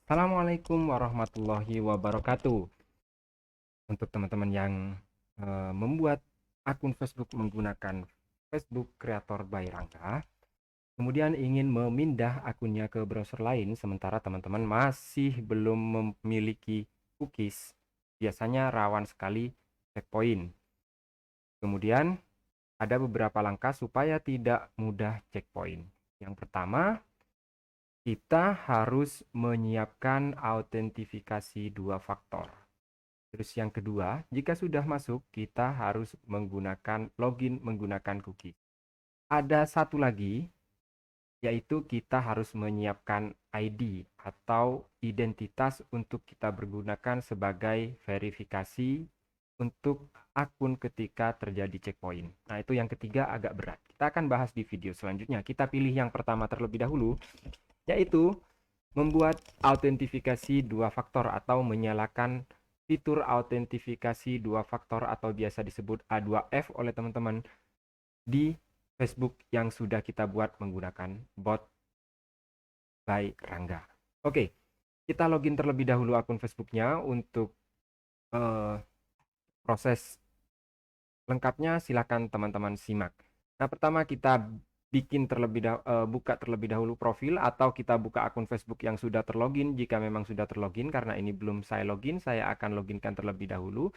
Assalamualaikum warahmatullahi wabarakatuh. Untuk teman-teman yang membuat akun Facebook menggunakan Facebook Creator by Rangga, kemudian ingin memindah akunnya ke browser lain, sementara teman-teman masih belum memiliki cookies, biasanya rawan sekali checkpoint. Kemudian ada beberapa langkah supaya tidak mudah checkpoint. Yang pertama, kita harus menyiapkan autentifikasi dua faktor. Terus yang kedua, jika sudah masuk, kita harus menggunakan login menggunakan cookie. Ada satu lagi, yaitu kita harus menyiapkan ID atau identitas untuk kita bergunakan sebagai verifikasi untuk akun ketika terjadi checkpoint. Nah, itu yang ketiga agak berat. Kita akan bahas di video selanjutnya. Kita pilih yang pertama terlebih dahulu, yaitu membuat autentifikasi dua faktor atau menyalakan fitur autentifikasi dua faktor atau biasa disebut A2F oleh teman-teman di Facebook yang sudah kita buat menggunakan bot by Rangga. Oke, kita login terlebih dahulu akun Facebooknya. Untuk eh, proses lengkapnya silakan teman-teman simak. Nah, pertama kita buka terlebih dahulu profil, atau kita buka akun Facebook yang sudah terlogin jika memang sudah terlogin. Karena ini belum saya login, saya akan loginkan terlebih dahulu.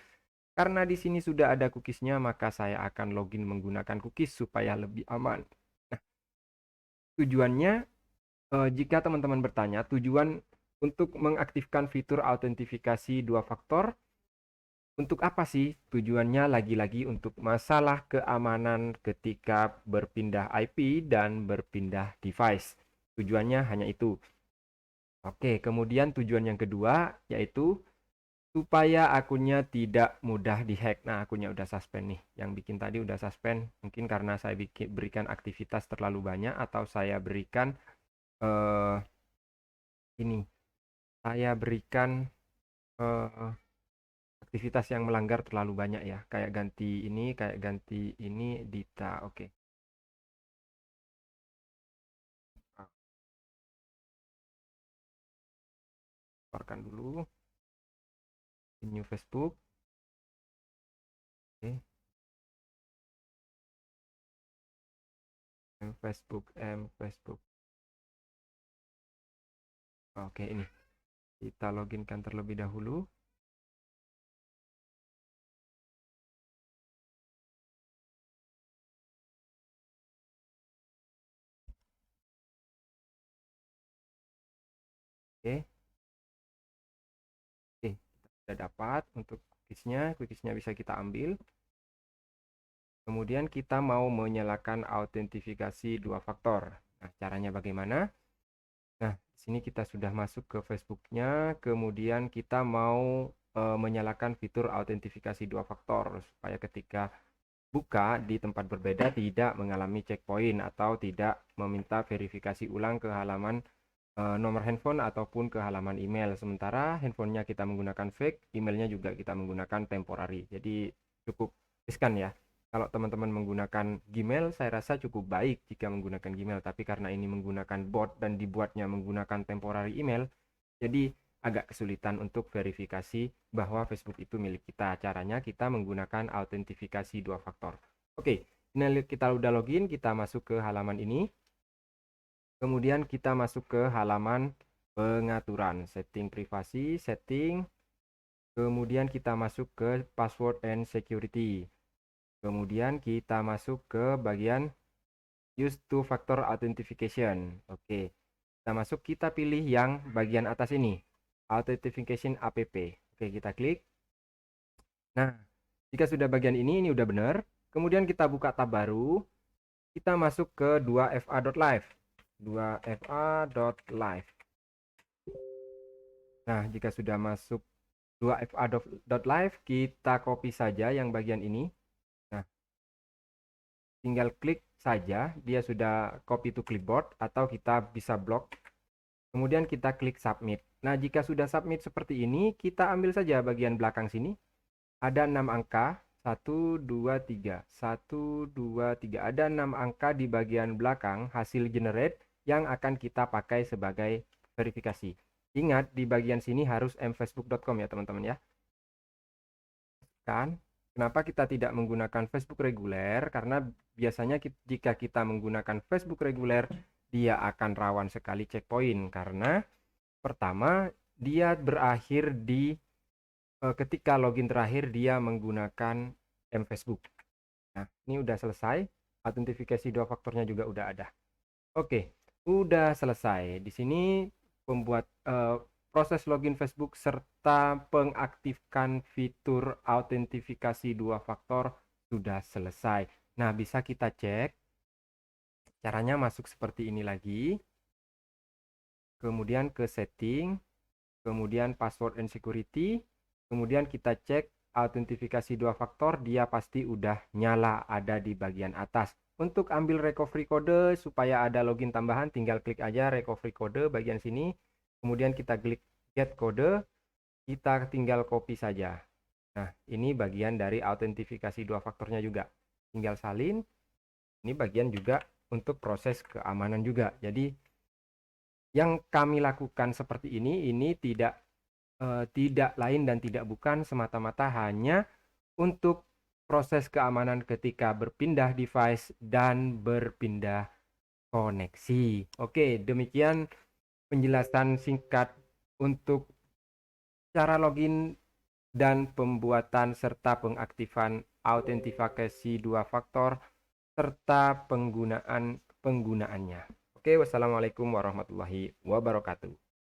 Karena di sini sudah ada cookiesnya, maka saya akan login menggunakan cookies supaya lebih aman. Nah, tujuannya, jika teman-teman bertanya, tujuan untuk mengaktifkan fitur autentifikasi dua faktor untuk apa sih? Tujuannya lagi-lagi untuk masalah keamanan ketika berpindah IP dan berpindah device. Tujuannya hanya itu. Oke, kemudian tujuan yang kedua yaitu supaya akunnya tidak mudah dihack. Nah, akunnya udah suspend nih. Yang bikin tadi udah suspend. Mungkin karena saya berikan aktivitas terlalu banyak, atau saya berikan eh ini. Saya berikan eh aktivitas yang melanggar terlalu banyak ya. Kayak ganti ini Dita. Oke. Keluarkan dulu. New Facebook. Oke. Facebook. Oke, ini. Kita loginkan terlebih dahulu. Oke. Oke, kita sudah dapat untuk cookiesnya. Cookiesnya bisa kita ambil. Kemudian kita mau menyalakan autentifikasi dua faktor. Nah, caranya bagaimana? Nah, di sini kita sudah masuk ke Facebooknya. Kemudian kita mau menyalakan fitur autentifikasi dua faktor supaya ketika buka di tempat berbeda tidak mengalami checkpoint atau tidak meminta verifikasi ulang ke halaman nomor handphone ataupun ke halaman email. Sementara handphonenya kita menggunakan fake, emailnya juga kita menggunakan temporary. Jadi cukup riskan ya. Kalau teman-teman menggunakan Gmail, saya rasa cukup baik jika menggunakan Gmail. Tapi karena ini menggunakan bot dan dibuatnya menggunakan temporary email, jadi agak kesulitan untuk verifikasi bahwa Facebook itu milik kita. Caranya kita menggunakan autentifikasi dua faktor. Oke, ini kita udah login, kita masuk ke halaman ini. Kemudian kita masuk ke halaman pengaturan, setting privasi, setting. Kemudian kita masuk ke password and security. Kemudian kita masuk ke bagian use two factor authentication. Oke, kita masuk, kita pilih yang bagian atas ini, authentication app. Oke, kita klik. Nah, jika sudah bagian ini udah benar. Kemudian kita buka tab baru, kita masuk ke 2fa.live. 2fa.live. Nah, jika sudah masuk 2fa.live, kita copy saja yang bagian ini. Nah, tinggal klik saja, dia sudah copy to clipboard, atau kita bisa blok. Kemudian kita klik submit. Nah, jika sudah submit seperti ini, kita ambil saja bagian belakang sini. Ada 6 angka, 1, 2, 3. 1, 2, 3. Ada 6 angka di bagian belakang hasil generate yang akan kita pakai sebagai verifikasi. Ingat di bagian sini harus mfacebook.com ya teman-teman ya. Kan? Kenapa kita tidak menggunakan Facebook reguler? Karena biasanya jika kita menggunakan Facebook reguler, dia akan rawan sekali checkpoint karena pertama dia berakhir di ketika login terakhir dia menggunakan mFacebook. Nah, ini udah selesai. Autentifikasi dua faktornya juga udah ada. Oke, udah selesai. Di sini pembuat proses login Facebook serta pengaktifkan fitur autentifikasi dua faktor sudah selesai. Nah, bisa kita cek. Caranya masuk seperti ini lagi. Kemudian ke setting, kemudian password and security, kemudian kita cek autentifikasi dua faktor, dia pasti udah nyala ada di bagian atas. Untuk ambil recovery code supaya ada login tambahan, tinggal klik aja recovery code bagian sini, kemudian kita klik get code, kita tinggal copy saja. Nah, ini bagian dari autentifikasi dua faktornya juga. Tinggal salin, ini bagian juga untuk proses keamanan juga. Jadi yang kami lakukan seperti ini tidak lain dan tidak bukan semata-mata hanya untuk proses keamanan ketika berpindah device dan berpindah koneksi. Oke, demikian penjelasan singkat untuk cara login dan pembuatan serta pengaktifan autentifikasi dua faktor serta penggunaannya. Oke, wassalamualaikum warahmatullahi wabarakatuh.